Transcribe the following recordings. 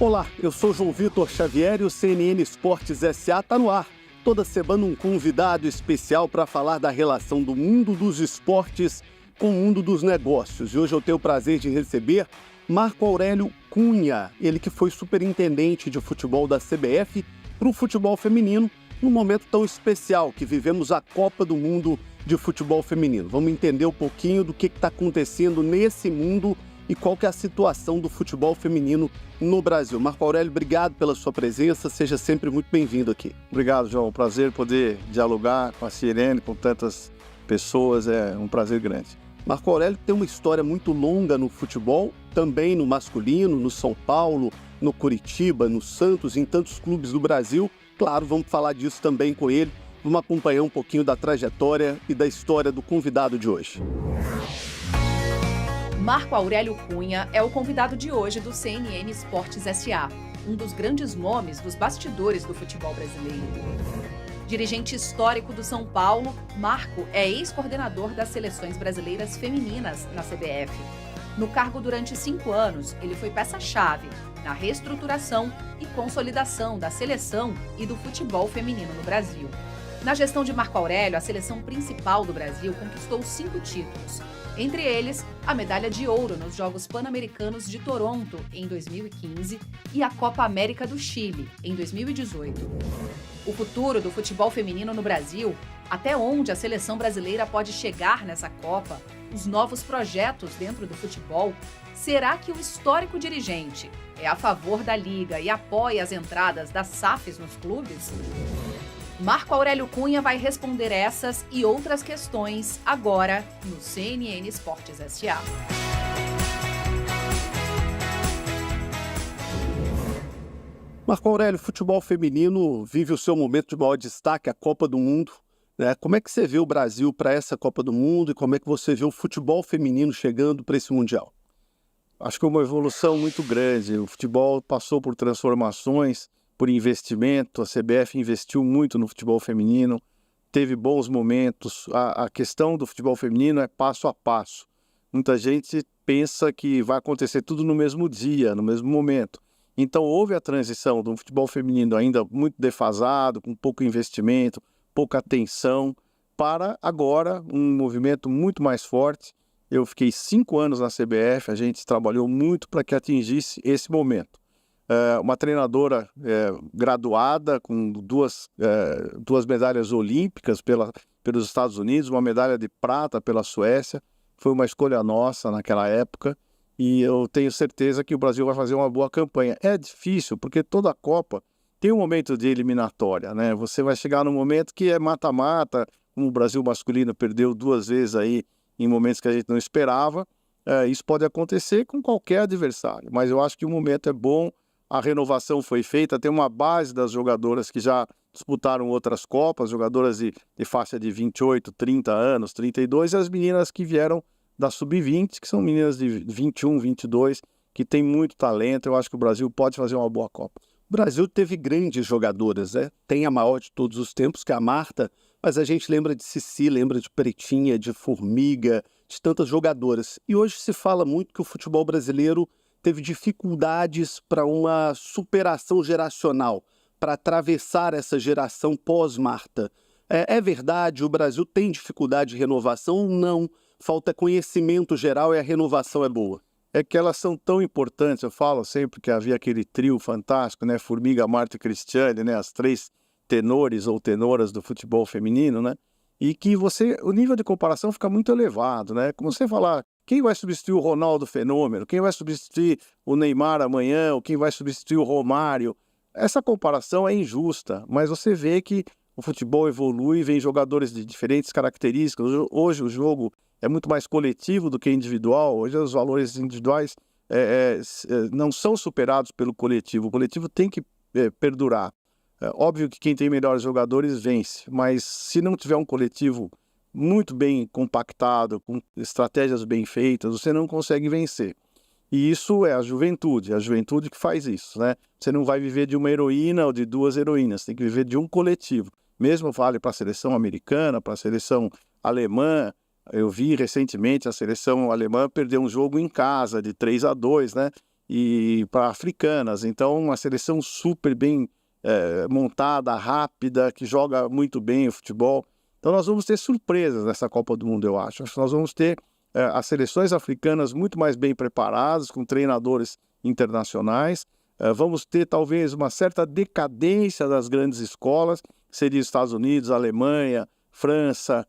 Olá, eu sou João Vitor Xavier e o CNN Esportes S.A. está no ar. Toda semana um convidado especial para falar da relação do mundo dos esportes com o mundo dos negócios. E hoje eu tenho o prazer de receber Marco Aurélio Cunha, ele que foi superintendente de futebol da CBF para o futebol feminino, num momento tão especial que vivemos a Copa do Mundo de futebol feminino. Vamos entender um pouquinho do que está acontecendo nesse mundo e qual que é a situação do futebol feminino no Brasil. Marco Aurélio, obrigado pela sua presença, seja sempre muito bem-vindo aqui. Obrigado, João. Prazer poder dialogar com a CNN, com tantas pessoas, é um prazer grande. Marco Aurélio tem uma história muito longa no futebol, também no masculino, no São Paulo, no Curitiba, no Santos, em tantos clubes do Brasil. Claro, vamos falar disso também com ele. Vamos acompanhar um pouquinho da trajetória e da história do convidado de hoje. Marco Aurélio Cunha é o convidado de hoje do CNN Esportes S.A., um dos grandes nomes dos bastidores do futebol brasileiro. Dirigente histórico do São Paulo, Marco é ex-coordenador das seleções brasileiras femininas na CBF. No cargo durante 5 anos, ele foi peça-chave na reestruturação e consolidação da seleção e do futebol feminino no Brasil. Na gestão de Marco Aurélio, a seleção principal do Brasil conquistou 5 títulos. Entre eles, a medalha de ouro nos Jogos Pan-Americanos de Toronto, em 2015, e a Copa América do Chile, em 2018. O futuro do futebol feminino no Brasil, até onde a seleção brasileira pode chegar nessa Copa, os novos projetos dentro do futebol, será que o histórico dirigente é a favor da Liga e apoia as entradas das SAFs nos clubes? Marco Aurélio Cunha vai responder essas e outras questões agora no CNN Esportes S.A. Marco Aurélio, futebol feminino vive o seu momento de maior destaque, a Copa do Mundo, né? Como é que você vê o Brasil para essa Copa do Mundo e como é que você vê o futebol feminino chegando para esse Mundial? Acho que é uma evolução muito grande. O futebol passou por transformações, por investimento. A CBF investiu muito no futebol feminino, teve bons momentos. A questão do futebol feminino é passo a passo. Muita gente pensa que vai acontecer tudo no mesmo dia, no mesmo momento. Então houve a transição de um futebol feminino ainda muito defasado, com pouco investimento, pouca atenção, para agora um movimento muito mais forte. Eu fiquei 5 anos na CBF, a gente trabalhou muito para que atingisse esse momento. Uma treinadora graduada com duas medalhas olímpicas pelos Estados Unidos, uma medalha de prata pela Suécia. Foi uma escolha nossa naquela época e eu tenho certeza que o Brasil vai fazer uma boa campanha. É difícil porque toda a Copa tem um momento de eliminatória, né? Você vai chegar num momento que é mata-mata, como o Brasil masculino perdeu 2 vezes aí em momentos que a gente não esperava. Isso pode acontecer com qualquer adversário, mas eu acho que o momento é bom. A renovação foi feita, tem uma base das jogadoras que já disputaram outras Copas, jogadoras de faixa de 28, 30 anos, 32, e as meninas que vieram da Sub-20, que são meninas de 21, 22, que têm muito talento. Eu acho que o Brasil pode fazer uma boa Copa. O Brasil teve grandes jogadoras, né? Tem a maior de todos os tempos, que é a Marta, mas a gente lembra de Cici, lembra de Pretinha, de Formiga, de tantas jogadoras. E hoje se fala muito que o futebol brasileiro teve dificuldades para uma superação geracional, para atravessar essa geração pós-Marta. É verdade, o Brasil tem dificuldade de renovação ou não? Falta conhecimento geral e a renovação é boa? É que elas são tão importantes, eu falo sempre que havia aquele trio fantástico, né? Formiga, Marta e Cristiane, né? As 3 tenores ou tenoras do futebol feminino, né? E que o nível de comparação fica muito elevado, né? Como você falar, quem vai substituir o Ronaldo Fenômeno? Quem vai substituir o Neymar amanhã? Ou quem vai substituir o Romário? Essa comparação é injusta, mas você vê que o futebol evolui, vem jogadores de diferentes características. Hoje o jogo é muito mais coletivo do que individual. Hoje os valores individuais não são superados pelo coletivo. O coletivo tem que perdurar. Óbvio que quem tem melhores jogadores vence, mas se não tiver um coletivo muito bem compactado, com estratégias bem feitas, você não consegue vencer. E isso é a juventude que faz isso, né? Você não vai viver de uma heroína ou de 2 heroínas, você tem que viver de um coletivo. Mesmo vale para a seleção americana, para a seleção alemã. Eu vi recentemente a seleção alemã perder um jogo em casa de 3-2, né? e para africanas. Então, uma seleção super bem montada, rápida, que joga muito bem o futebol. Então, nós vamos ter surpresas nessa Copa do Mundo, eu acho. Nós vamos ter as seleções africanas muito mais bem preparadas, com treinadores internacionais. Vamos ter, talvez, uma certa decadência das grandes escolas, que seria Estados Unidos, Alemanha, França,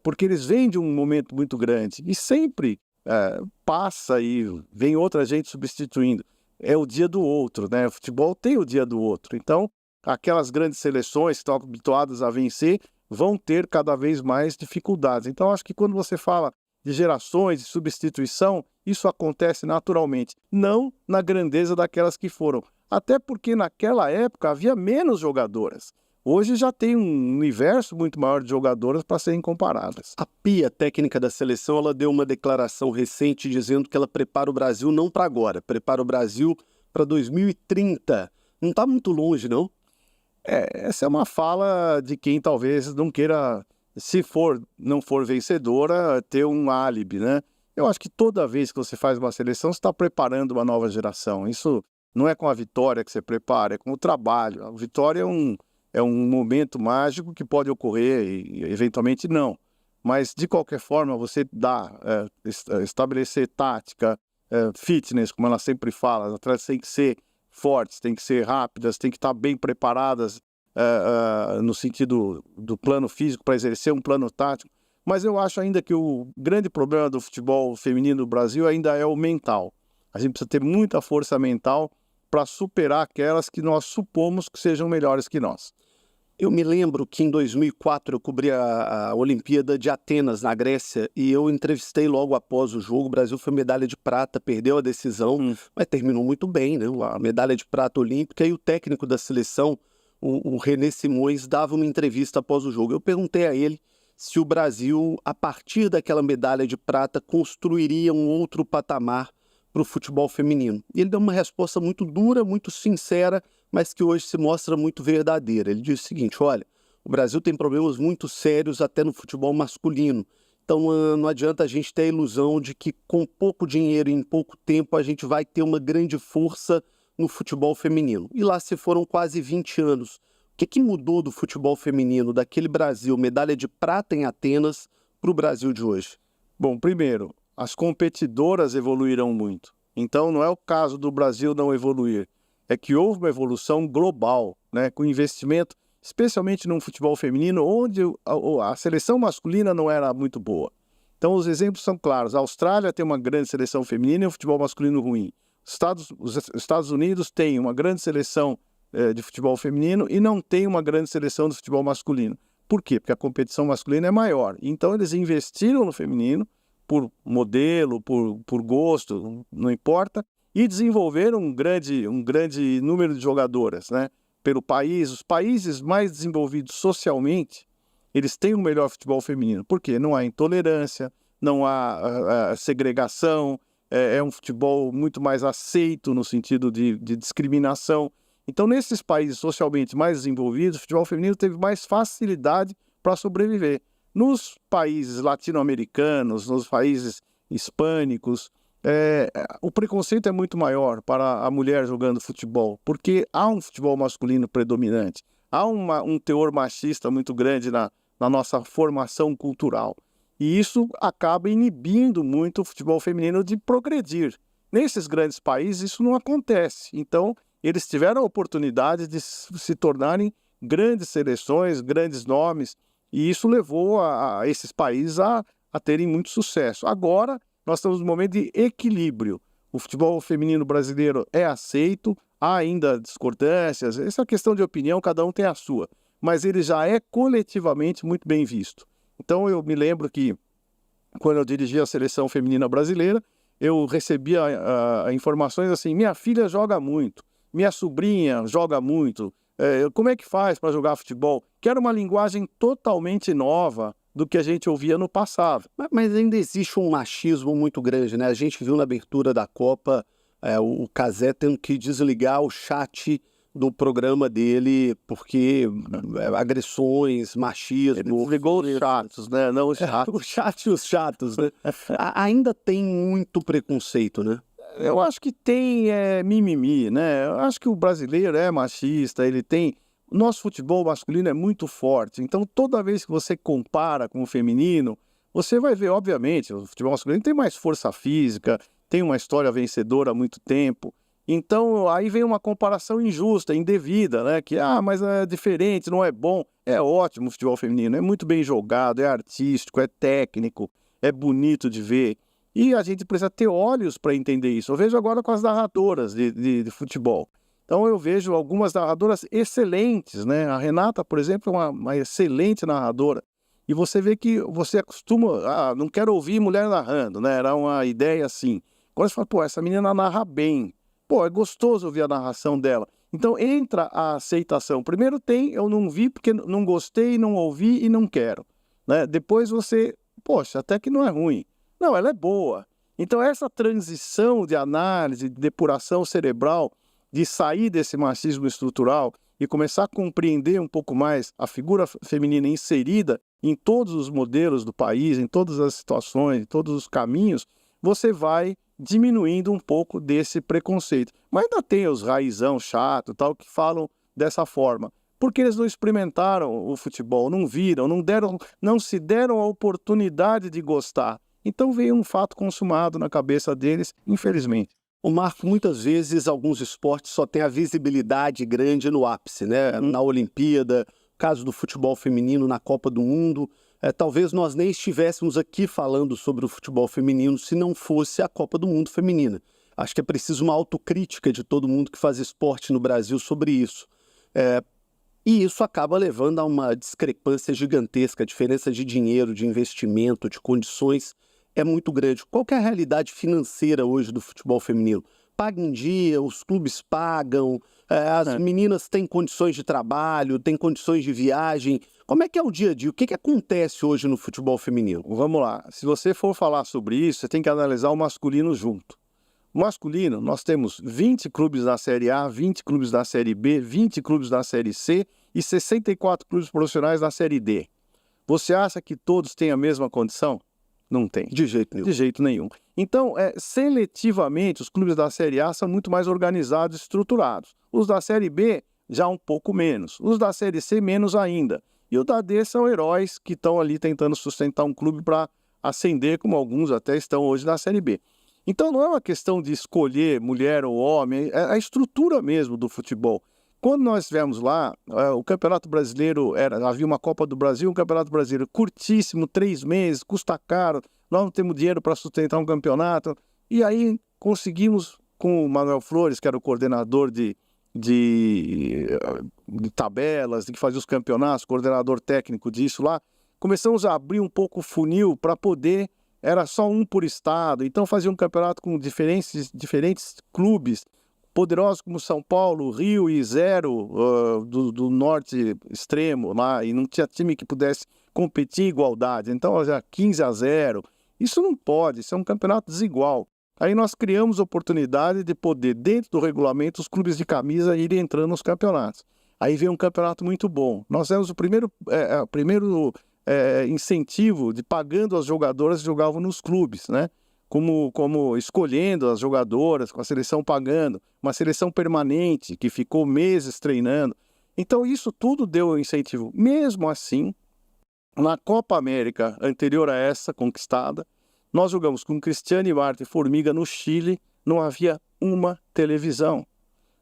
porque eles vêm de um momento muito grande. E sempre passa e vem outra gente substituindo. É o dia do outro, né? O futebol tem o dia do outro. Então, aquelas grandes seleções que estão habituadas a vencer vão ter cada vez mais dificuldades. Então, acho que quando você fala de gerações, de substituição, isso acontece naturalmente, não na grandeza daquelas que foram. Até porque naquela época havia menos jogadoras. Hoje já tem um universo muito maior de jogadoras para serem comparadas. A Pia, técnica da seleção, ela deu uma declaração recente dizendo que ela prepara o Brasil não para agora, prepara o Brasil para 2030. Não está muito longe, não? Essa é uma fala de quem talvez não queira, se não for vencedora, ter um álibi, né? Eu acho que toda vez que você faz uma seleção, você está preparando uma nova geração. Isso não é com a vitória que você prepara, é com o trabalho. A vitória é um momento mágico que pode ocorrer e eventualmente não. Mas, de qualquer forma, você estabelecer tática, fitness, como ela sempre fala, as atletas têm que ser fortes, têm que ser rápidas, têm que estar bem preparadas no sentido do plano físico para exercer um plano tático. Mas eu acho ainda que o grande problema do futebol feminino do Brasil ainda é o mental. A gente precisa ter muita força mental para superar aquelas que nós supomos que sejam melhores que nós. Eu me lembro que em 2004 eu cobri a Olimpíada de Atenas, na Grécia, e eu entrevistei logo após o jogo. O Brasil foi medalha de prata, perdeu a decisão, mas terminou muito bem, né? A medalha de prata olímpica, e o técnico da seleção, o René Simões, dava uma entrevista após o jogo. Eu perguntei a ele se o Brasil, a partir daquela medalha de prata, construiria um outro patamar para o futebol feminino. E ele deu uma resposta muito dura, muito sincera, mas que hoje se mostra muito verdadeira. Ele disse o seguinte: olha, o Brasil tem problemas muito sérios até no futebol masculino. Então não adianta a gente ter a ilusão de que com pouco dinheiro e em pouco tempo a gente vai ter uma grande força no futebol feminino. E lá se foram quase 20 anos. O que mudou do futebol feminino, daquele Brasil, medalha de prata em Atenas, para o Brasil de hoje? Bom, primeiro, as competidoras evoluíram muito. Então, não é o caso do Brasil não evoluir. É que houve uma evolução global, né, com investimento, especialmente no futebol feminino, onde a seleção masculina não era muito boa. Então, os exemplos são claros. A Austrália tem uma grande seleção feminina e o futebol masculino ruim. Os Estados Unidos têm uma grande seleção de futebol feminino e não tem uma grande seleção de futebol masculino. Por quê? Porque a competição masculina é maior. Então, eles investiram no feminino, por modelo, por gosto, não importa, e desenvolveram um grande número de jogadoras, né? Pelo país. Os países mais desenvolvidos socialmente, eles têm um melhor futebol feminino. Por quê? Não há intolerância, não há segregação, é um futebol muito mais aceito no sentido de discriminação. Então, nesses países socialmente mais desenvolvidos, o futebol feminino teve mais facilidade para sobreviver. Nos países latino-americanos, nos países hispânicos, o preconceito é muito maior para a mulher jogando futebol, porque há um futebol masculino predominante, há um teor machista muito grande na nossa formação cultural. E isso acaba inibindo muito o futebol feminino de progredir. Nesses grandes países isso não acontece. Então, eles tiveram a oportunidade de se tornarem grandes seleções, grandes nomes, e isso levou a esses países a terem muito sucesso. Agora, nós estamos num momento de equilíbrio. O futebol feminino brasileiro é aceito, há ainda discordâncias, essa questão de opinião, cada um tem a sua, mas ele já é coletivamente muito bem visto. Então, eu me lembro que, quando eu dirigia a seleção feminina brasileira, eu recebia informações assim: minha filha joga muito, minha sobrinha joga muito, como é que faz para jogar futebol? Que era uma linguagem totalmente nova do que a gente ouvia no passado. Mas ainda existe um machismo muito grande, né? A gente viu na abertura da Copa o Cazé tendo que desligar o chat do programa dele porque agressões, machismo... Ele desligou os chatos, né? Não os chatos. O chat e os chatos, né? Ainda tem muito preconceito, né? Eu acho que tem mimimi, né? Eu acho que o brasileiro é machista, ele tem... Nosso futebol masculino é muito forte, então toda vez que você compara com o feminino, você vai ver, obviamente, o futebol masculino tem mais força física, tem uma história vencedora há muito tempo, então aí vem uma comparação injusta, indevida, né? Que, mas é diferente, não é bom. É ótimo o futebol feminino, é muito bem jogado, é artístico, é técnico, é bonito de ver. E a gente precisa ter olhos para entender isso. Eu vejo agora com as narradoras de futebol. Então eu vejo algumas narradoras excelentes, né? A Renata, por exemplo, é uma excelente narradora. E você vê que você acostuma... não quero ouvir mulher narrando, né? Era uma ideia assim. Agora você fala, pô, essa menina narra bem. Pô, é gostoso ouvir a narração dela. Então entra a aceitação. Primeiro eu não vi porque não gostei, não ouvi e não quero, né? Depois você, poxa, até que não é ruim. Não, ela é boa. Então essa transição de análise, de depuração cerebral, de sair desse machismo estrutural e começar a compreender um pouco mais a figura feminina inserida em todos os modelos do país, em todas as situações, em todos os caminhos, você vai diminuindo um pouco desse preconceito. Mas ainda tem os raizão chato, tal, que falam dessa forma. Porque eles não experimentaram o futebol, não viram, não se deram a oportunidade de gostar. Então veio um fato consumado na cabeça deles, infelizmente. O Marco, muitas vezes alguns esportes só têm a visibilidade grande no ápice, né? Na Olimpíada, caso do futebol feminino na Copa do Mundo. Talvez nós nem estivéssemos aqui falando sobre o futebol feminino se não fosse a Copa do Mundo feminina. Acho que é preciso uma autocrítica de todo mundo que faz esporte no Brasil sobre isso. E isso acaba levando a uma discrepância gigantesca, a diferença de dinheiro, de investimento, de condições é muito grande. Qual que é a realidade financeira hoje do futebol feminino? Paga em dia, os clubes pagam, as meninas têm condições de trabalho, têm condições de viagem. Como é que é o dia a dia? O que acontece hoje no futebol feminino? Vamos lá. Se você for falar sobre isso, você tem que analisar o masculino junto. O masculino, nós temos 20 clubes da Série A, 20 clubes da Série B, 20 clubes da Série C e 64 clubes profissionais da Série D. Você acha que todos têm a mesma condição? Não tem. De jeito nenhum. De jeito nenhum. Então, seletivamente, os clubes da Série A são muito mais organizados e estruturados. Os da Série B, já um pouco menos. Os da Série C, menos ainda. E os da D são heróis que estão ali tentando sustentar um clube para ascender, como alguns até estão hoje na Série B. Então, não é uma questão de escolher mulher ou homem, é a estrutura mesmo do futebol. Quando nós estivemos lá, o Campeonato Brasileiro, havia uma Copa do Brasil, um Campeonato Brasileiro curtíssimo, 3 meses, custa caro, nós não temos dinheiro para sustentar um campeonato. E aí conseguimos, com o Manuel Flores, que era o coordenador de tabelas, que fazia os campeonatos, coordenador técnico disso lá, começamos a abrir um pouco o funil para poder, era só um por estado, então fazia um campeonato com diferentes clubes, poderosos como São Paulo, Rio e Zero do norte extremo lá, e não tinha time que pudesse competir em igualdade. Então, já 15-0. Isso não pode, isso é um campeonato desigual. Aí nós criamos oportunidade de poder, dentro do regulamento, os clubes de camisa irem entrando nos campeonatos. Aí veio um campeonato muito bom. Nós temos o primeiro incentivo de pagando as jogadoras que jogavam nos clubes, né? Como escolhendo as jogadoras, com a seleção pagando, uma seleção permanente que ficou meses treinando. Então isso tudo deu um incentivo. Mesmo assim, na Copa América anterior a essa conquistada, nós jogamos com Cristiane Marta e Formiga no Chile, não havia uma televisão,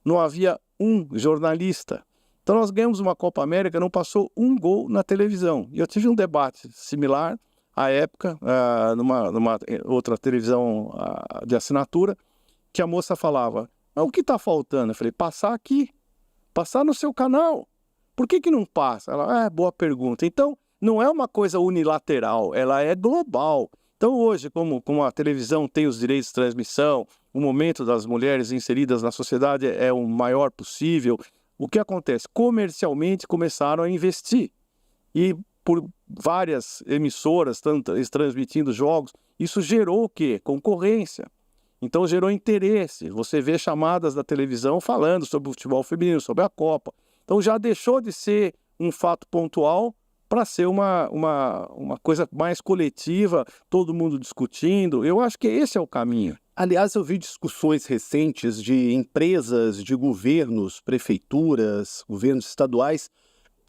não havia um jornalista. Então nós ganhamos uma Copa América, não passou um gol na televisão. E eu tive um debate similar à época, numa outra televisão de assinatura, que a moça falava, mas o que está faltando? Eu falei, passar aqui, passar no seu canal. Por que não passa? Ela, boa pergunta. Então, não é uma coisa unilateral, ela é global. Então, hoje, como a televisão tem os direitos de transmissão, o momento das mulheres inseridas na sociedade é o maior possível, o que acontece? Comercialmente começaram a investir. E por várias emissoras transmitindo jogos, isso gerou o quê? Concorrência. Então gerou interesse. Você vê chamadas da televisão falando sobre o futebol feminino, sobre a Copa. Então já deixou de ser um fato pontual para ser uma coisa mais coletiva, todo mundo discutindo. Eu acho que esse é o caminho. Aliás, eu vi discussões recentes de empresas, de governos, prefeituras, governos estaduais,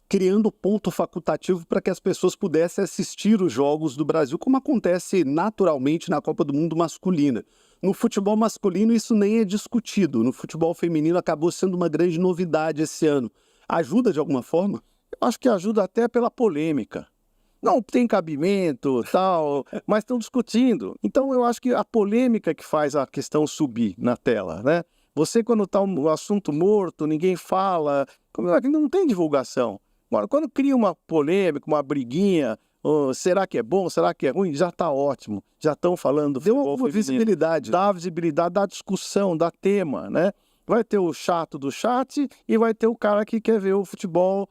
criando ponto facultativo para que as pessoas pudessem assistir os jogos do Brasil, como acontece naturalmente na Copa do Mundo masculina. No futebol masculino isso nem é discutido, no futebol feminino acabou sendo uma grande novidade esse ano. Ajuda de alguma forma? Eu acho que ajuda até pela polêmica. Não tem cabimento, tal, mas estão discutindo. Então eu acho que a polêmica que faz a questão subir na tela, né? Você, quando está um assunto morto, ninguém fala, não tem divulgação. Agora, quando cria uma polêmica, uma briguinha, será que é bom, será que é ruim, já está ótimo. Já estão falando do futebol feminino. Visibilidade. Dá visibilidade, dá discussão, dá tema, né? Vai ter o chato do chat e vai ter o cara que quer ver o futebol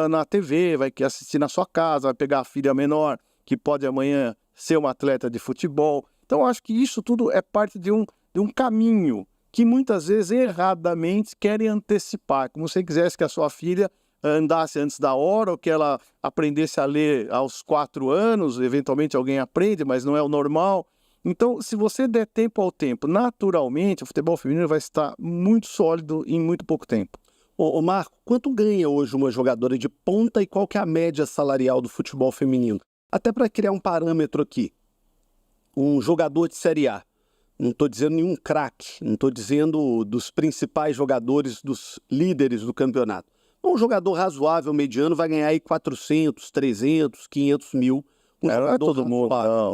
na TV, vai assistir na sua casa, vai pegar a filha menor, que pode amanhã ser uma atleta de futebol. Então, acho que isso tudo é parte de um caminho que muitas vezes, erradamente, querem antecipar. Como se você quisesse que a sua filha andasse antes da hora, ou que ela aprendesse a ler aos 4 anos, eventualmente alguém aprende, mas não é o normal. Então, se você der tempo ao tempo, naturalmente, o futebol feminino vai estar muito sólido em muito pouco tempo. Ô Marco, quanto ganha hoje uma jogadora de ponta e qual que é a média salarial do futebol feminino? Até para criar um parâmetro aqui. Um jogador de Série A, não estou dizendo nenhum craque, não estou dizendo dos principais jogadores, dos líderes do campeonato. Um jogador razoável, mediano, vai ganhar aí 400, 300, 500 mil. Não é todo mundo,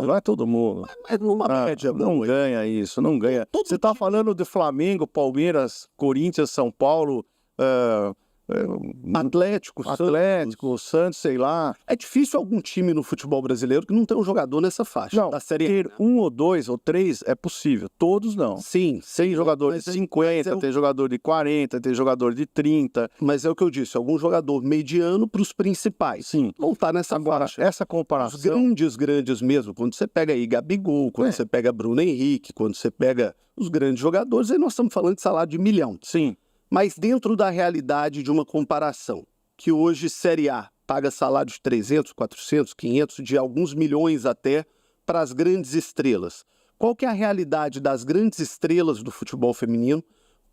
não é todo mundo. Mas numa média, não ganha isso, não ganha. Você está falando de Flamengo, Palmeiras, Corinthians, São Paulo, Atlético, Santos, sei lá. É difícil algum time no futebol brasileiro que não tem um jogador nessa faixa. Não, da série ter um ou dois ou três é possível, todos não. Sim. Tem jogador de 50, tem jogador de 40, tem jogador de 30. Mas é o que eu disse, algum jogador mediano para os principais. Sim. Não está nessa faixa. Essa comparação... Os grandes mesmo, quando você pega aí Gabigol, quando você pega Bruno Henrique, quando você pega os grandes jogadores, aí nós estamos falando de salário de 1 milhão. Sim. Mas dentro da realidade de uma comparação, que hoje Série A paga salários de 300, 400, 500, de alguns milhões até, para as grandes estrelas. Qual que é a realidade das grandes estrelas do futebol feminino?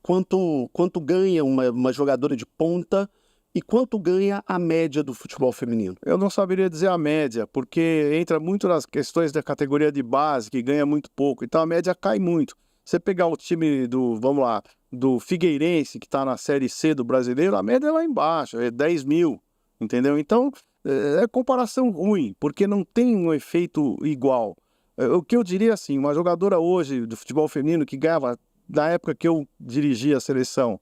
Quanto ganha uma jogadora de ponta e quanto ganha a média do futebol feminino? Eu não saberia dizer a média, porque entra muito nas questões da categoria de base, que ganha muito pouco, então a média cai muito. Você pegar o time do Figueirense, que está na Série C do brasileiro, a média é lá embaixo, é 10 mil, entendeu? Então, é comparação ruim, porque não tem um efeito igual. O que eu diria assim, uma jogadora hoje do futebol feminino que ganhava, na época que eu dirigia a seleção,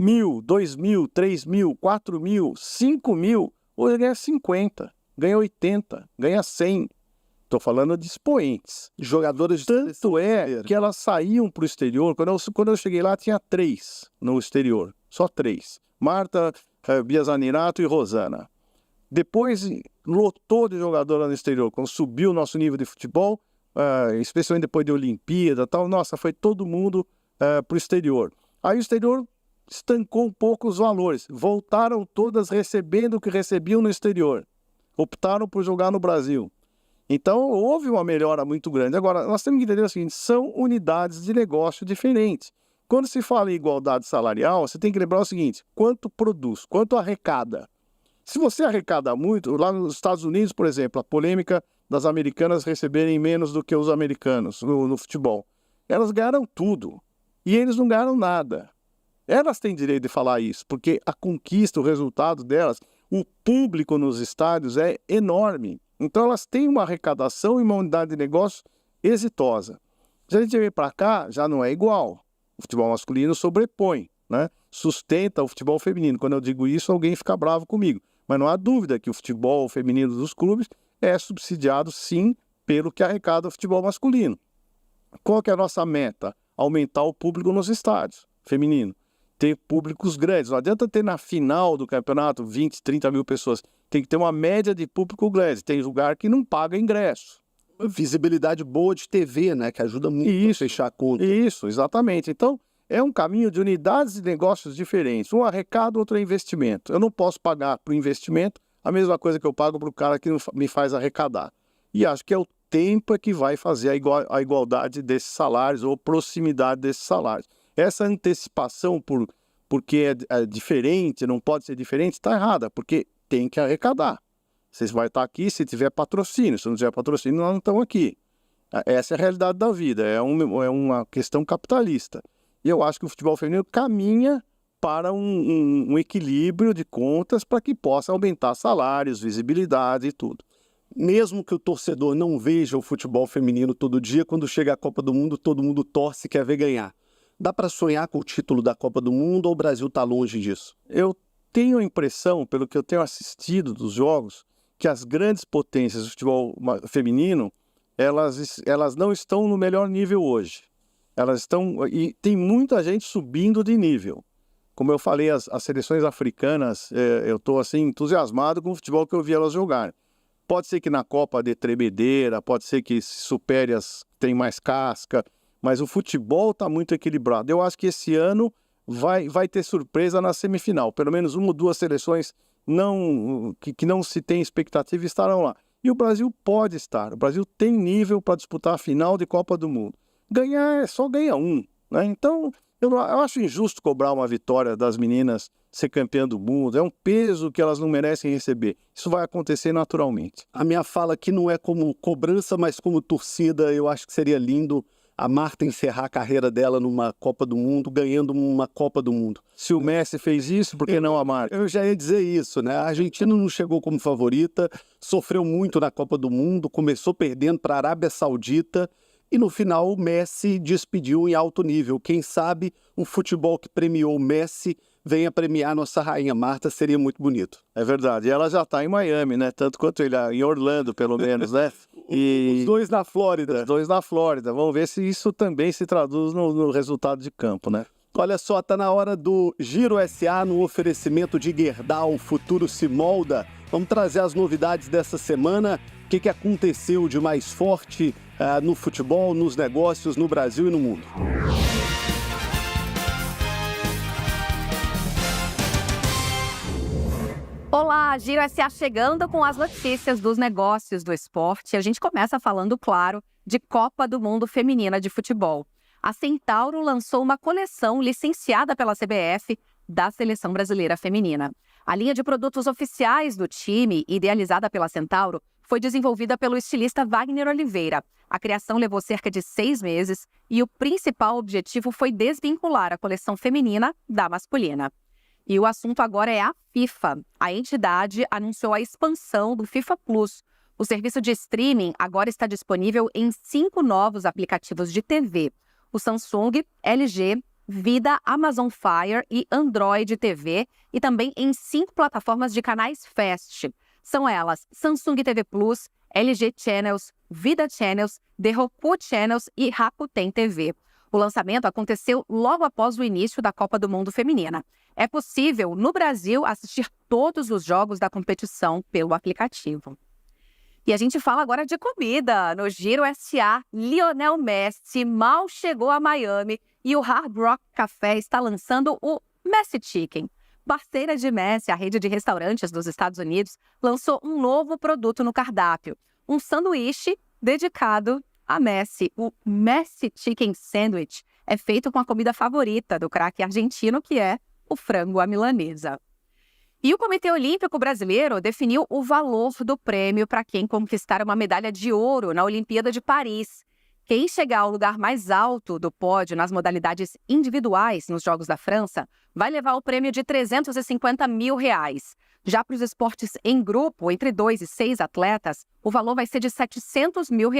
1.000, 2.000, 3.000, 4.000, 5.000, hoje ganha 50, ganha 80, ganha 100. Estou falando de expoentes. Jogadoras de Tanto é que elas saíam para o exterior. Quando eu cheguei lá, tinha 3 no exterior. Só 3. Marta, Bia Zanerato e Rosana. Depois, lotou de jogadora no exterior. Quando subiu o nosso nível de futebol, especialmente depois de Olimpíada, tal, nossa, foi todo mundo para o exterior. Aí o exterior estancou um pouco os valores. Voltaram todas recebendo o que recebiam no exterior. Optaram por jogar no Brasil. Então, houve uma melhora muito grande. Agora, nós temos que entender o seguinte, são unidades de negócio diferentes. Quando se fala em igualdade salarial, você tem que lembrar o seguinte, quanto produz, quanto arrecada. Se você arrecada muito, lá nos Estados Unidos, por exemplo, a polêmica das americanas receberem menos do que os americanos no futebol. Elas ganharam tudo e eles não ganharam nada. Elas têm direito de falar isso, porque a conquista, o resultado delas, o público nos estádios é enorme. Então, elas têm uma arrecadação e uma unidade de negócio exitosa. Se a gente vem para cá, já não é igual. O futebol masculino sobrepõe, né? Sustenta o futebol feminino. Quando eu digo isso, alguém fica bravo comigo. Mas não há dúvida que o futebol feminino dos clubes é subsidiado, sim, pelo que arrecada o futebol masculino. Qual que é a nossa meta? Aumentar o público nos estádios feminino. Ter públicos grandes. Não adianta ter na final do campeonato 20, 30 mil pessoas. Tem que ter uma média de público grande. Tem lugar que não paga ingresso. Visibilidade boa de TV, né? Que ajuda muito a fechar a conta. Isso, exatamente. Então, é um caminho de unidades de negócios diferentes. Um arrecada, outro é investimento. Eu não posso pagar para o investimento a mesma coisa que eu pago para o cara que me faz arrecadar. E acho que é o tempo é que vai fazer a igualdade desses salários ou proximidade desses salários. Essa antecipação porque é diferente, não pode ser diferente, está errada, porque tem que arrecadar. Vocês vão estar aqui se tiver patrocínio, se não tiver patrocínio, nós não estamos aqui. Essa é a realidade da vida, é uma questão capitalista. E eu acho que o futebol feminino caminha para um equilíbrio de contas para que possa aumentar salários, visibilidade e tudo. Mesmo que o torcedor não veja o futebol feminino todo dia, quando chega a Copa do Mundo, todo mundo torce e quer ver ganhar. Dá para sonhar com o título da Copa do Mundo ou o Brasil está longe disso? Eu tenho a impressão, pelo que eu tenho assistido dos jogos, que as grandes potências do futebol feminino, elas não estão no melhor nível hoje. Elas estão... E tem muita gente subindo de nível. Como eu falei, as seleções africanas, eu estou assim, entusiasmado com o futebol que eu vi elas jogarem. Pode ser que na Copa dê tremedeira, pode ser que se supere as que tem mais casca, mas o futebol está muito equilibrado. Eu acho que esse ano vai ter surpresa na semifinal. Pelo menos uma ou duas seleções que não se tem expectativa estarão lá. E o Brasil pode estar. O Brasil tem nível para disputar a final de Copa do Mundo. Ganhar só ganha um, né? Então... Eu acho injusto cobrar uma vitória das meninas ser campeã do mundo. É um peso que elas não merecem receber. Isso vai acontecer naturalmente. A minha fala aqui não é como cobrança, mas como torcida. Eu acho que seria lindo a Marta encerrar a carreira dela numa Copa do Mundo, ganhando uma Copa do Mundo. Se o Messi fez isso, por que não a Marta? Eu já ia dizer isso, né? A Argentina não chegou como favorita, sofreu muito na Copa do Mundo, começou perdendo para a Arábia Saudita. E no final o Messi despediu em alto nível. Quem sabe um futebol que premiou o Messi venha premiar nossa rainha Marta, seria muito bonito. É verdade. E ela já está em Miami, né? Tanto quanto ele, em Orlando, pelo menos, né? Os dois na Flórida. Os dois na Flórida. Vamos ver se isso também se traduz no resultado de campo, né? Olha só, tá na hora do Giro SA no oferecimento de Gerdau, o futuro se molda. Vamos trazer as novidades dessa semana. O que aconteceu de mais forte no futebol, nos negócios, no Brasil e no mundo. Olá, Giro SA chegando com as notícias dos negócios do esporte. A gente começa falando, claro, de Copa do Mundo Feminina de Futebol. A Centauro lançou uma coleção licenciada pela CBF da Seleção Brasileira Feminina. A linha de produtos oficiais do time, idealizada pela Centauro, foi desenvolvida pelo estilista Wagner Oliveira. A criação levou cerca de 6 meses e o principal objetivo foi desvincular a coleção feminina da masculina. E o assunto agora é a FIFA. A entidade anunciou a expansão do FIFA Plus. O serviço de streaming agora está disponível em 5 novos aplicativos de TV. O Samsung, LG, Vida, Amazon Fire e Android TV, e também em 5 plataformas de canais Fast. São elas Samsung TV Plus, LG Channels, Vida Channels, The Roku Channels e Rakuten TV. O lançamento aconteceu logo após o início da Copa do Mundo Feminina. É possível, no Brasil, assistir todos os jogos da competição pelo aplicativo. E a gente fala agora de comida. No Giro SA, Lionel Messi mal chegou a Miami e o Hard Rock Café está lançando o Messi Chicken. Parceira de Messi, a rede de restaurantes dos Estados Unidos lançou um novo produto no cardápio, um sanduíche dedicado a Messi. O Messi Chicken Sandwich é feito com a comida favorita do craque argentino, que é o frango à milanesa. E o Comitê Olímpico Brasileiro definiu o valor do prêmio para quem conquistar uma medalha de ouro na Olimpíada de Paris. Quem chegar ao lugar mais alto do pódio nas modalidades individuais nos Jogos da França vai levar o prêmio de R$350 mil. Já para os esportes em grupo, entre 2 e 6 atletas, o valor vai ser de R$700 mil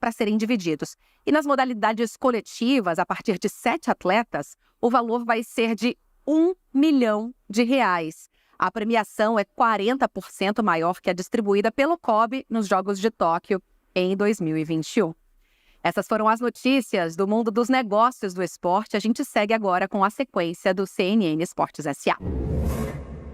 para serem divididos. E nas modalidades coletivas, a partir de 7 atletas, o valor vai ser de R$1 milhão. A premiação é 40% maior que a distribuída pelo COB nos Jogos de Tóquio em 2021. Essas foram as notícias do mundo dos negócios do esporte. A gente segue agora com a sequência do CNN Esportes SA.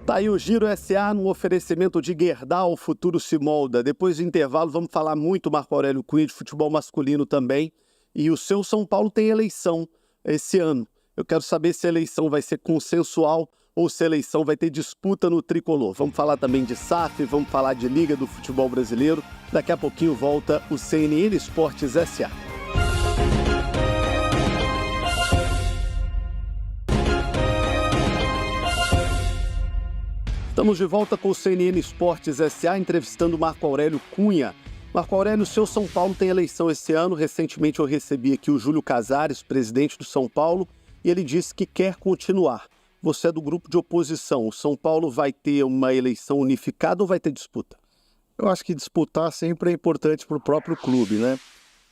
Tá aí o Giro SA no oferecimento de Gerdau, o futuro se molda. Depois do intervalo vamos falar muito, Marco Aurélio Cunha, de futebol masculino também. E o seu São Paulo tem eleição esse ano. Eu quero saber se a eleição vai ser consensual ou se a eleição vai ter disputa no tricolor. Vamos falar também de SAF, vamos falar de Liga do Futebol Brasileiro. Daqui a pouquinho volta o CNN Esportes S.A. Estamos de volta com o CNN Esportes S.A. entrevistando Marco Aurélio Cunha. Marco Aurélio, o seu São Paulo tem eleição esse ano. Recentemente eu recebi aqui o Júlio Casares, presidente do São Paulo, e ele disse que quer continuar. Você é do grupo de oposição. O São Paulo vai ter uma eleição unificada ou vai ter disputa? Eu acho que disputar sempre é importante para o próprio clube, né?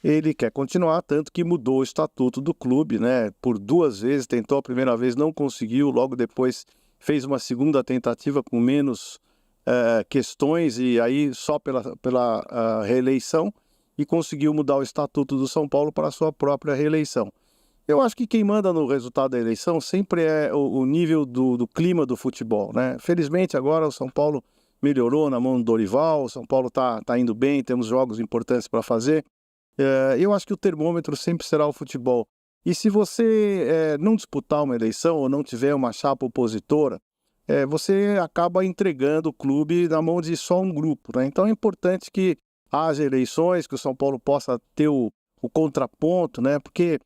Ele quer continuar, tanto que mudou o estatuto do clube, né? Por 2 vezes, tentou a primeira vez, não conseguiu, logo depois fez uma segunda tentativa com menos questões e aí só pela reeleição e conseguiu mudar o estatuto do São Paulo para a sua própria reeleição. Eu acho que quem manda no resultado da eleição sempre é o nível do clima do futebol, né? Felizmente agora o São Paulo melhorou na mão do Dorival, o São Paulo tá indo bem, temos jogos importantes para fazer. Eu acho que o termômetro sempre será o futebol. E se você não disputar uma eleição ou não tiver uma chapa opositora, você acaba entregando o clube na mão de só um grupo, né? Então é importante que haja eleições, que o São Paulo possa ter o contraponto, né? Porque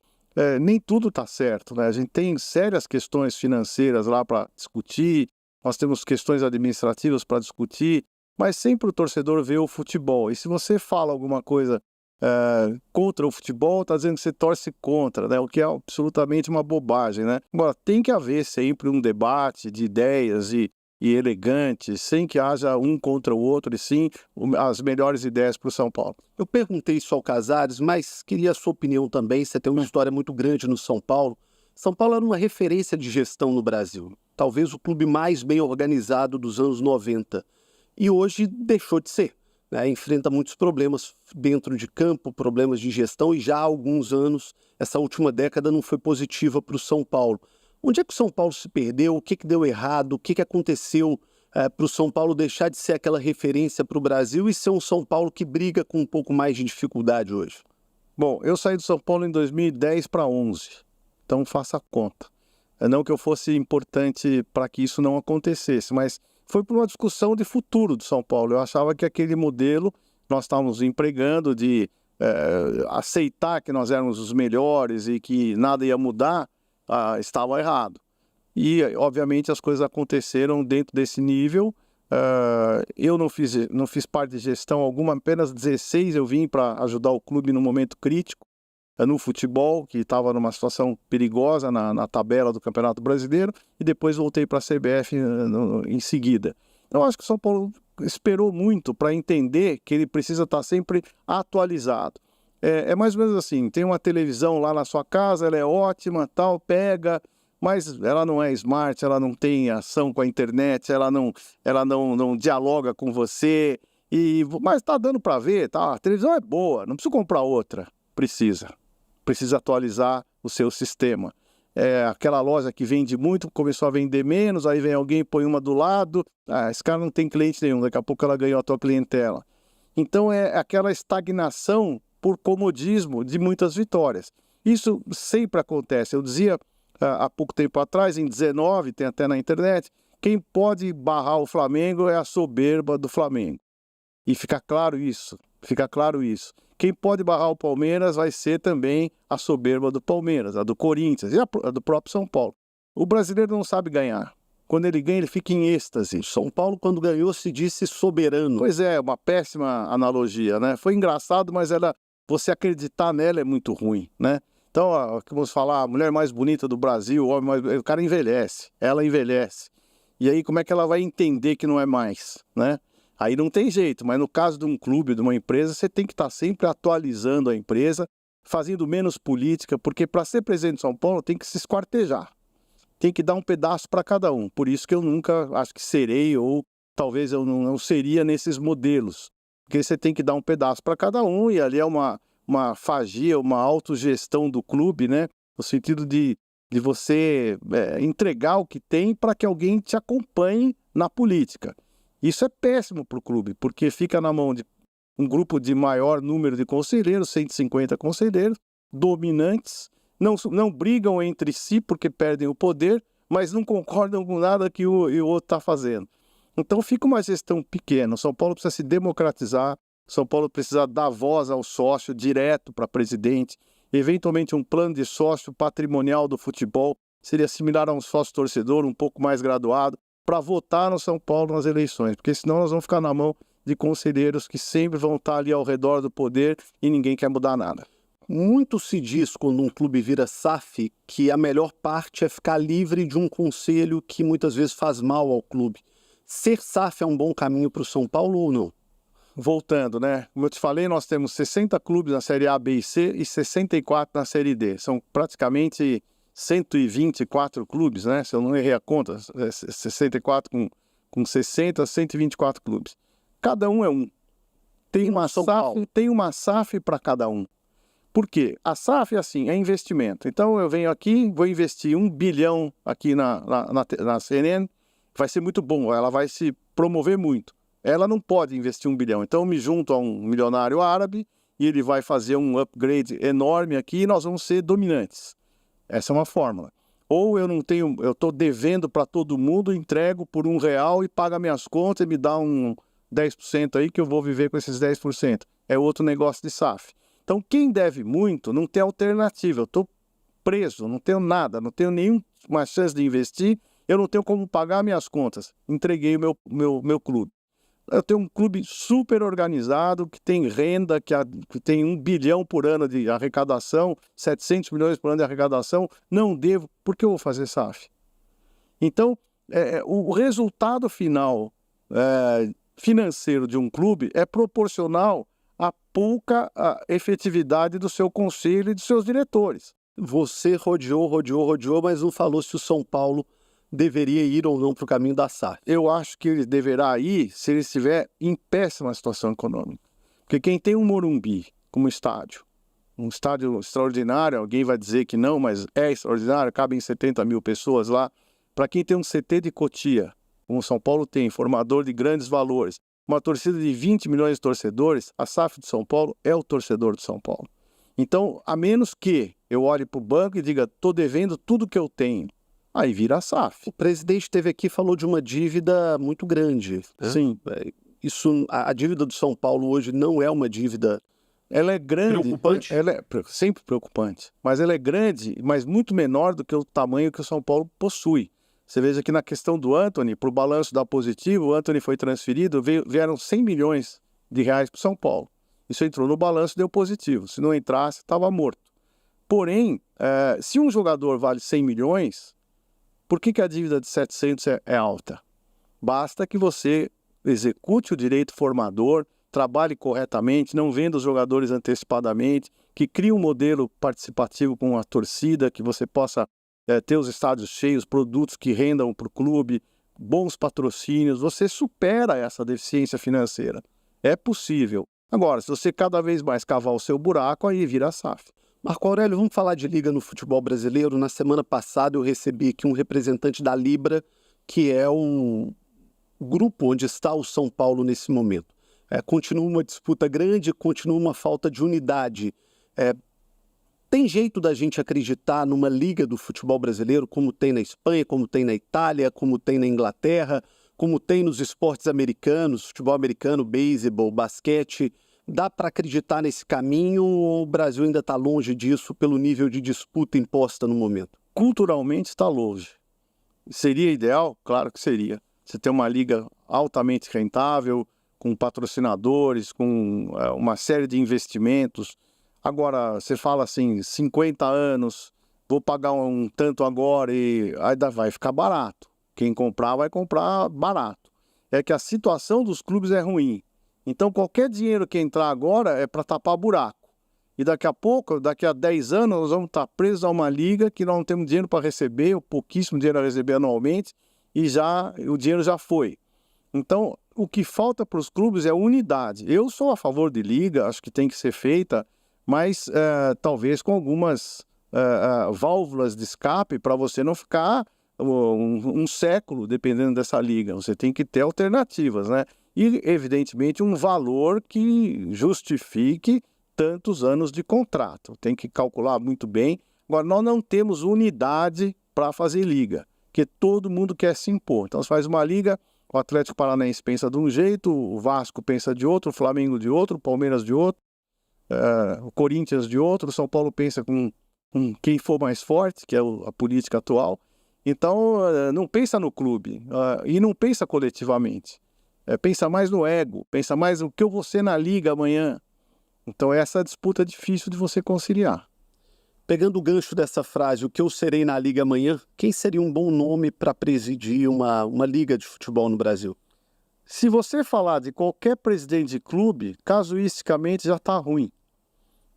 nem tudo está certo, né? A gente tem sérias questões financeiras lá para discutir, nós temos questões administrativas para discutir, mas sempre o torcedor vê o futebol. E se você fala alguma coisa contra o futebol, está dizendo que você torce contra, né? O que é absolutamente uma bobagem, né? Agora, tem que haver sempre um debate de ideias e elegantes, sem que haja um contra o outro, e sim as melhores ideias para o São Paulo. Eu perguntei isso ao Casares, mas queria a sua opinião também. Você tem uma história muito grande no São Paulo. São Paulo era uma referência de gestão no Brasil, talvez o clube mais bem organizado dos anos 90, e hoje deixou de ser. Enfrenta muitos problemas dentro de campo, problemas de gestão, e já há alguns anos, essa última década não foi positiva para o São Paulo. Onde é que o São Paulo se perdeu? O que deu errado? O que aconteceu para o São Paulo deixar de ser aquela referência para o Brasil e ser um São Paulo que briga com um pouco mais de dificuldade hoje? Bom, eu saí do São Paulo em 2010 para 11, então faça a conta. Não que eu fosse importante para que isso não acontecesse, mas foi por uma discussão de futuro do São Paulo. Eu achava que aquele modelo nós estávamos empregando de aceitar que nós éramos os melhores e que nada ia mudar, estava errado. E, obviamente, as coisas aconteceram dentro desse nível. Eu não fiz parte de gestão alguma, apenas 16 eu vim para ajudar o clube no momento crítico, no futebol, que estava numa situação perigosa na tabela do Campeonato Brasileiro, e depois voltei para a CBF em seguida. Eu acho que o São Paulo esperou muito para entender que ele precisa estar sempre atualizado. É mais ou menos assim, tem uma televisão lá na sua casa, ela é ótima, tal, pega, mas ela não é smart, ela não tem ação com a internet, ela não dialoga com você, mas está dando para ver, tá? A televisão é boa, não precisa comprar outra, precisa atualizar o seu sistema. Aquela loja que vende muito começou a vender menos, aí vem alguém e põe uma do lado, esse cara não tem cliente nenhum, daqui a pouco ela ganhou a tua clientela. Então é aquela estagnação por comodismo de muitas vitórias. Isso sempre acontece. Eu dizia há pouco tempo atrás, em 19, tem até na internet, quem pode barrar o Flamengo é a soberba do Flamengo. E fica claro isso. Quem pode barrar o Palmeiras vai ser também a soberba do Palmeiras, a do Corinthians e a do próprio São Paulo. O brasileiro não sabe ganhar. Quando ele ganha, ele fica em êxtase. São Paulo, quando ganhou, se disse soberano. Pois é, uma péssima analogia, né? Foi engraçado, mas você acreditar nela é muito ruim, né? Então, vamos falar, a mulher mais bonita do Brasil, o cara envelhece, ela envelhece. E aí, como é que ela vai entender que não é mais, né? Aí não tem jeito, mas no caso de um clube, de uma empresa, você tem que estar sempre atualizando a empresa, fazendo menos política, porque para ser presidente de São Paulo tem que se esquartejar. Tem que dar um pedaço para cada um. Por isso que eu nunca acho que serei, ou talvez eu não seria nesses modelos. Porque você tem que dar um pedaço para cada um, e ali é uma fagia, uma autogestão do clube, né? No sentido de você entregar o que tem para que alguém te acompanhe na política. Isso é péssimo para o clube, porque fica na mão de um grupo de maior número de conselheiros, 150 conselheiros, dominantes, não brigam entre si porque perdem o poder, mas não concordam com nada que o outro está fazendo. Então fica uma gestão pequena. São Paulo precisa se democratizar, São Paulo precisa dar voz ao sócio direto para presidente, eventualmente um plano de sócio patrimonial do futebol, seria similar a um sócio torcedor, um pouco mais graduado, para votar no São Paulo nas eleições, porque senão nós vamos ficar na mão de conselheiros que sempre vão estar ali ao redor do poder e ninguém quer mudar nada. Muito se diz quando um clube vira SAF que a melhor parte é ficar livre de um conselho que muitas vezes faz mal ao clube. Ser SAF é um bom caminho para o São Paulo ou não? Voltando, né? Como eu te falei, nós temos 60 clubes na Série A, B e C e 64 na Série D. São praticamente 124 clubes, né? Se eu não errei a conta, 64 com 60, 124 clubes. Cada um é um. Tem uma SAF para cada um. Por quê? A SAF é assim, é investimento. Então eu venho aqui, vou investir 1 bilhão aqui na CNN, vai ser muito bom, ela vai se promover muito. Ela não pode investir 1 bilhão. Então eu me junto a um milionário árabe e ele vai fazer um upgrade enorme aqui e nós vamos ser dominantes. Essa é uma fórmula. Ou eu estou devendo para todo mundo, entrego por R$1 e paga minhas contas e me dá um 10% aí que eu vou viver com esses 10%. É outro negócio de SAF. Então, quem deve muito não tem alternativa. Eu estou preso, não tenho nada, não tenho nenhuma chance de investir, eu não tenho como pagar minhas contas. Entreguei o meu clube. Eu tenho um clube super organizado, que tem renda, que tem 1 bilhão por ano de arrecadação, 700 milhões por ano de arrecadação. Não devo, por que eu vou fazer SAF? Então, o resultado final financeiro de um clube é proporcional a pouca efetividade do seu conselho e dos seus diretores. Você rodeou, mas não falou se o São Paulo deveria ir ou não para o caminho da SAF. Eu acho que ele deverá ir se ele estiver em péssima situação econômica. Porque quem tem um Morumbi como estádio, um estádio extraordinário, alguém vai dizer que não, mas é extraordinário, cabem 70 mil pessoas lá. Para quem tem um CT de Cotia, como o São Paulo tem, formador de grandes valores, uma torcida de 20 milhões de torcedores, a SAF de São Paulo é o torcedor de São Paulo. Então, a menos que eu olhe para o banco e diga, estou devendo tudo que eu tenho, aí vira a SAF. O presidente esteve aqui e falou de uma dívida muito grande. Né? Sim. A dívida do São Paulo hoje não é uma dívida... Ela é grande. Preocupante? Ela é sempre preocupante. Mas ela é grande, mas muito menor do que o tamanho que o São Paulo possui. Você veja que na questão do Antony, para o balanço dar positivo, o Antony foi transferido, vieram 100 milhões de reais para o São Paulo. Isso entrou no balanço e deu positivo. Se não entrasse, estava morto. Porém, se um jogador vale 100 milhões, por que a dívida de 700 é alta? Basta que você execute o direito formador, trabalhe corretamente, não venda os jogadores antecipadamente, que crie um modelo participativo com a torcida, que você possa ter os estádios cheios, produtos que rendam para o clube, bons patrocínios, você supera essa deficiência financeira. É possível. Agora, se você cada vez mais cavar o seu buraco, aí vira SAF. Marco Aurélio, vamos falar de liga no futebol brasileiro. Na semana passada eu recebi aqui um representante da Libra, que é um grupo onde está o São Paulo nesse momento. Continua uma disputa grande, continua uma falta de unidade. Tem jeito da gente acreditar numa liga do futebol brasileiro, como tem na Espanha, como tem na Itália, como tem na Inglaterra, como tem nos esportes americanos, futebol americano, beisebol, basquete? Dá para acreditar nesse caminho ou o Brasil ainda está longe disso pelo nível de disputa imposta no momento? Culturalmente está longe. Seria ideal? Claro que seria. Você tem uma liga altamente rentável, com patrocinadores, com uma série de investimentos. Agora, você fala assim, 50 anos, vou pagar um tanto agora e aí vai ficar barato. Quem comprar vai comprar barato. É que a situação dos clubes é ruim. Então, qualquer dinheiro que entrar agora é para tapar buraco. E daqui a pouco, daqui a 10 anos, nós vamos estar presos a uma liga que nós não temos dinheiro para receber, ou pouquíssimo dinheiro a receber anualmente, e o dinheiro já foi. Então, o que falta para os clubes é unidade. Eu sou a favor de liga, acho que tem que ser feita, mas talvez com algumas válvulas de escape para você não ficar um século dependendo dessa liga. Você tem que ter alternativas, né? E, evidentemente, um valor que justifique tantos anos de contrato. Tem que calcular muito bem. Agora, nós não temos unidade para fazer liga. porque todo mundo quer se impor. Então, você faz uma liga, o Atlético Paranaense pensa de um jeito, o Vasco pensa de outro, o Flamengo de outro, o Palmeiras de outro, o Corinthians de outro, o São Paulo pensa com quem for mais forte, que é a política atual. Então, não pensa no clube e não pensa coletivamente. Pensa mais no ego, pensa mais no que eu vou ser na liga amanhã. Então, essa disputa é difícil de você conciliar. Pegando o gancho dessa frase, o que eu serei na liga amanhã, quem seria um bom nome para presidir uma liga de futebol no Brasil? Se você falar de qualquer presidente de clube, casuisticamente já está ruim.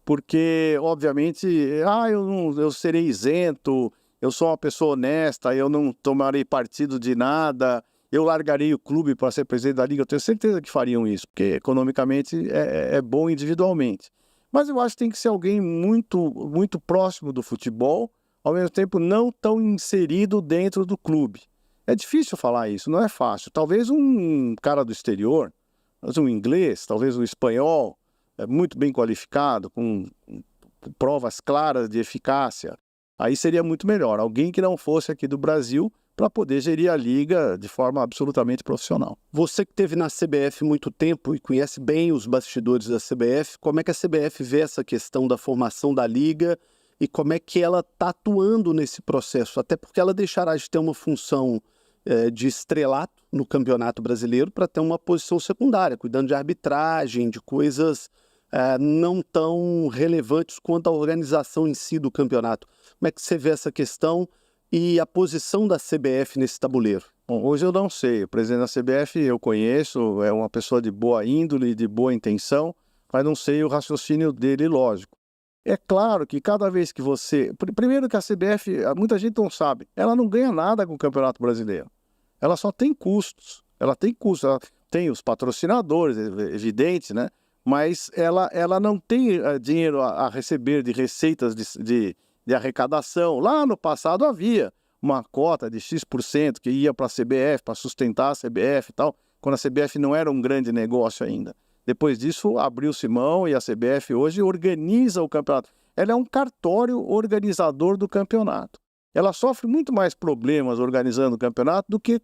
Porque, obviamente, eu serei isento, eu sou uma pessoa honesta, eu não tomarei partido de nada, eu largarei o clube para ser presidente da liga. Eu tenho certeza que fariam isso, porque economicamente é bom individualmente. Mas eu acho que tem que ser alguém muito, muito próximo do futebol, ao mesmo tempo não tão inserido dentro do clube. É difícil falar isso, não é fácil. Talvez um cara do exterior, talvez um inglês, talvez um espanhol, muito bem qualificado, com provas claras de eficácia. Aí seria muito melhor. Alguém que não fosse aqui do Brasil para poder gerir a liga de forma absolutamente profissional. Você que esteve na CBF muito tempo e conhece bem os bastidores da CBF, como é que a CBF vê essa questão da formação da liga e como é que ela está atuando nesse processo? Até porque ela deixará de ter uma função de estrelato no Campeonato Brasileiro para ter uma posição secundária, cuidando de arbitragem, de coisas não tão relevantes quanto a organização em si do campeonato. Como é que você vê essa questão e a posição da CBF nesse tabuleiro? Bom, hoje eu não sei. O presidente da CBF eu conheço, é uma pessoa de boa índole, de boa intenção, mas não sei o raciocínio dele, lógico. É claro que cada vez que você... Primeiro que a CBF, muita gente não sabe, ela não ganha nada com o Campeonato Brasileiro. Ela só tem custos. Ela tem os patrocinadores, evidente, né? Mas ela não tem dinheiro a receber de receitas de arrecadação. Lá no passado havia uma cota de X% que ia para a CBF, para sustentar a CBF e tal, quando a CBF não era um grande negócio ainda. Depois disso, abriu-se mão e a CBF hoje organiza o campeonato. Ela é um cartório organizador do campeonato. Ela sofre muito mais problemas organizando o campeonato do que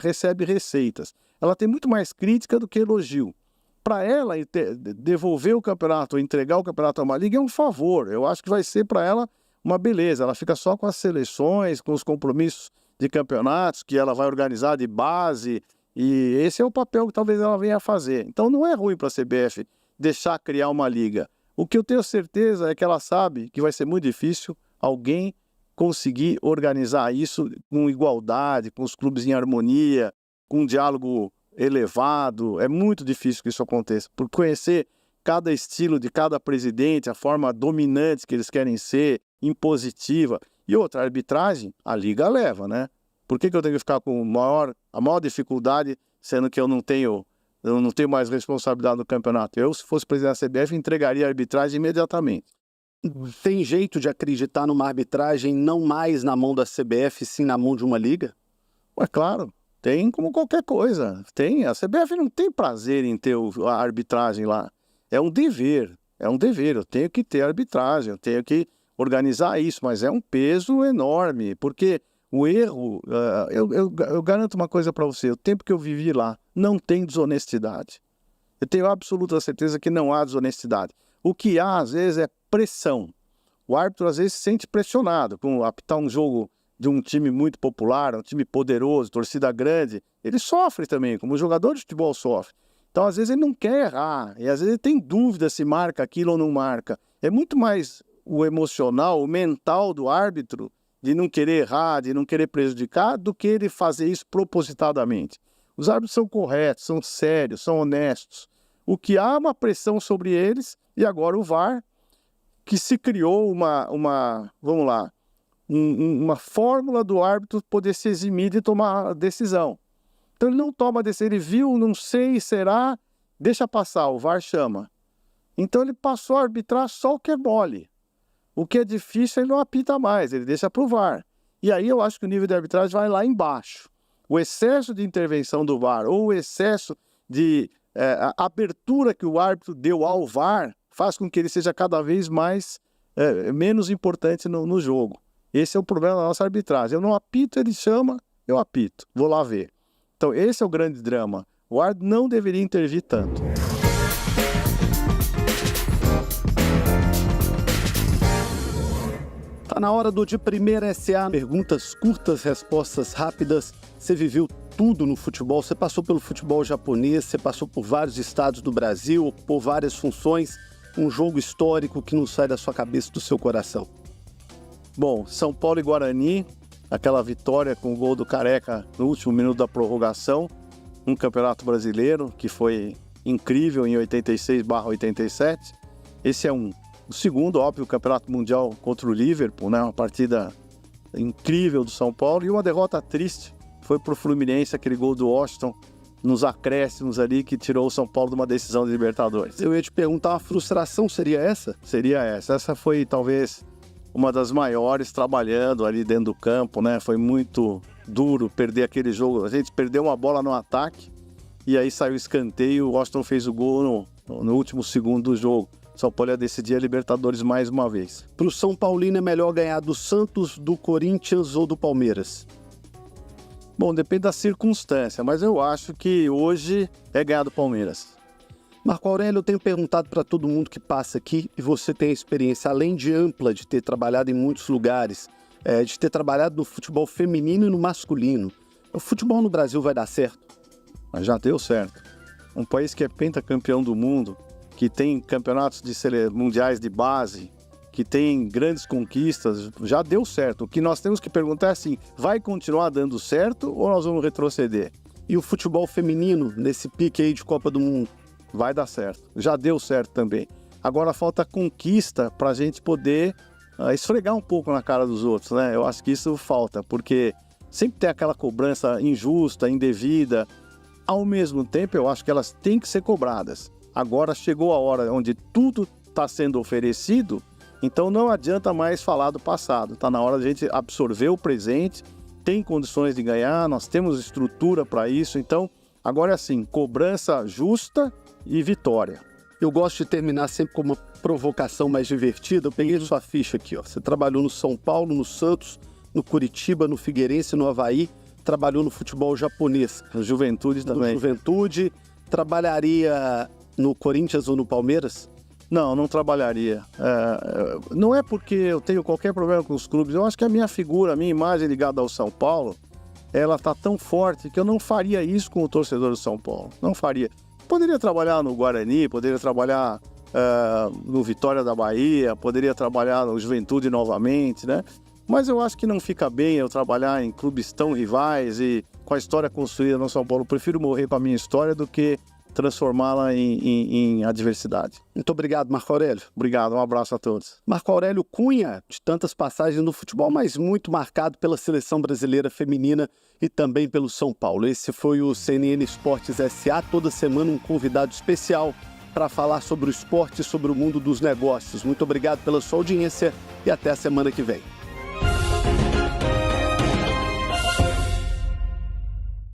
recebe receitas. Ela tem muito mais crítica do que elogio. Para ela devolver o campeonato, ou entregar o campeonato a uma liga é um favor. Eu acho que vai ser para ela uma beleza. Ela fica só com as seleções, com os compromissos de campeonatos que ela vai organizar de base. E esse é o papel que talvez ela venha a fazer. Então não é ruim para a CBF deixar criar uma liga. O que eu tenho certeza é que ela sabe que vai ser muito difícil alguém conseguir organizar isso com igualdade, com os clubes em harmonia, com um diálogo elevado. É muito difícil que isso aconteça. Por conhecer cada estilo de cada presidente, a forma dominante que eles querem ser, impositiva. E outra, a arbitragem, a liga leva, né? Por que eu tenho que ficar com a maior dificuldade, sendo que eu não tenho mais responsabilidade no campeonato? Eu, se fosse presidente da CBF, entregaria a arbitragem imediatamente. Tem jeito de acreditar numa arbitragem não mais na mão da CBF, sim na mão de uma liga? É claro, tem como qualquer coisa. A CBF não tem prazer em ter a arbitragem lá. É um dever. Eu tenho que ter arbitragem, eu tenho que organizar isso, mas é um peso enorme, porque o erro, eu garanto uma coisa para você, o tempo que eu vivi lá, não tem desonestidade. Eu tenho absoluta certeza que não há desonestidade. O que há, às vezes, é pressão. O árbitro, às vezes, se sente pressionado com apitar um jogo de um time muito popular, um time poderoso, torcida grande. Ele sofre também, como o jogador de futebol sofre. Então, às vezes, ele não quer errar, e às vezes ele tem dúvida se marca aquilo ou não marca. É muito mais o emocional, o mental do árbitro, de não querer errar, de não querer prejudicar, do que ele fazer isso propositadamente. Os árbitros são corretos, são sérios, são honestos. O que há é uma pressão sobre eles, e agora o VAR, que se criou uma fórmula do árbitro poder se eximir de tomar a decisão. Então ele não toma a decisão, ele viu, não sei, será, deixa passar, o VAR chama. Então ele passou a arbitrar só o que é mole. O que é difícil ele não apita mais, ele deixa para o VAR. E aí eu acho que o nível de arbitragem vai lá embaixo. O excesso de intervenção do VAR ou o excesso de abertura que o árbitro deu ao VAR faz com que ele seja cada vez menos importante no jogo. Esse é o problema da nossa arbitragem. Eu não apito, ele chama, eu apito. Vou lá ver. Então, esse é o grande drama. O árbitro não deveria intervir tanto. Tá na hora do De Primeira SA. Perguntas curtas, respostas rápidas. Você viveu tudo no futebol. Você passou pelo futebol japonês, você passou por vários estados do Brasil, por várias funções. Um jogo histórico que não sai da sua cabeça, do seu coração. Bom, São Paulo e Guarani, aquela vitória com o gol do Careca no último minuto da prorrogação, um campeonato brasileiro que foi incrível em 86/87. Esse é um. O segundo, óbvio, o campeonato mundial contra o Liverpool, né? Uma partida incrível do São Paulo e uma derrota triste. Foi pro Fluminense aquele gol do Washington nos acréscimos ali que tirou o São Paulo de uma decisão de Libertadores. Eu ia te perguntar, a frustração seria essa? Seria essa. Essa foi talvez uma das maiores trabalhando ali dentro do campo, né? Foi muito duro perder aquele jogo. A gente perdeu uma bola no ataque e aí saiu o escanteio, o Washington fez o gol no último segundo do jogo. São Paulo ia decidir a Libertadores mais uma vez. Para o São Paulino é melhor ganhar do Santos, do Corinthians ou do Palmeiras? Bom, depende da circunstância, mas eu acho que hoje é ganhar do Palmeiras. Marco Aurélio, eu tenho perguntado para todo mundo que passa aqui, e você tem a experiência, além de ampla, de ter trabalhado em muitos lugares, de ter trabalhado no futebol feminino e no masculino. O futebol no Brasil vai dar certo? Mas já deu certo. Um país que é pentacampeão do mundo, que tem campeonatos mundiais de base, que tem grandes conquistas, já deu certo. O que nós temos que perguntar é assim, vai continuar dando certo ou nós vamos retroceder? E o futebol feminino, nesse pique aí de Copa do Mundo? Vai dar certo. Já deu certo também. Agora falta conquista para a gente poder esfregar um pouco na cara dos outros, né? Eu acho que isso falta, porque sempre tem aquela cobrança injusta, indevida. Ao mesmo tempo, eu acho que elas têm que ser cobradas. Agora chegou a hora onde tudo está sendo oferecido, então não adianta mais falar do passado. Está na hora de a gente absorver o presente, tem condições de ganhar, nós temos estrutura para isso. Então, agora é assim, cobrança justa e vitória. Eu gosto de terminar sempre com uma provocação mais divertida. Eu peguei sua ficha aqui, ó. Você trabalhou no São Paulo, no Santos, no Curitiba, no Figueirense, no Avaí. Trabalhou no futebol japonês. Juventude também. Juventude. Trabalharia no Corinthians ou no Palmeiras? Não trabalharia. Não é porque eu tenho qualquer problema com os clubes. Eu acho que a minha figura, a minha imagem ligada ao São Paulo, ela está tão forte que eu não faria isso com o torcedor do São Paulo. Não faria. Poderia trabalhar no Guarani, poderia trabalhar no Vitória da Bahia, poderia trabalhar no Juventude novamente, né? Mas eu acho que não fica bem eu trabalhar em clubes tão rivais e com a história construída no São Paulo. Eu prefiro morrer com a minha história do que transformá-la em adversidade. Muito obrigado, Marco Aurélio. Obrigado, um abraço a todos. Marco Aurélio Cunha, de tantas passagens no futebol, mas muito marcado pela seleção brasileira feminina e também pelo São Paulo. Esse foi o CNN Esportes SA. Toda semana um convidado especial para falar sobre o esporte e sobre o mundo dos negócios. Muito obrigado pela sua audiência e até a semana que vem.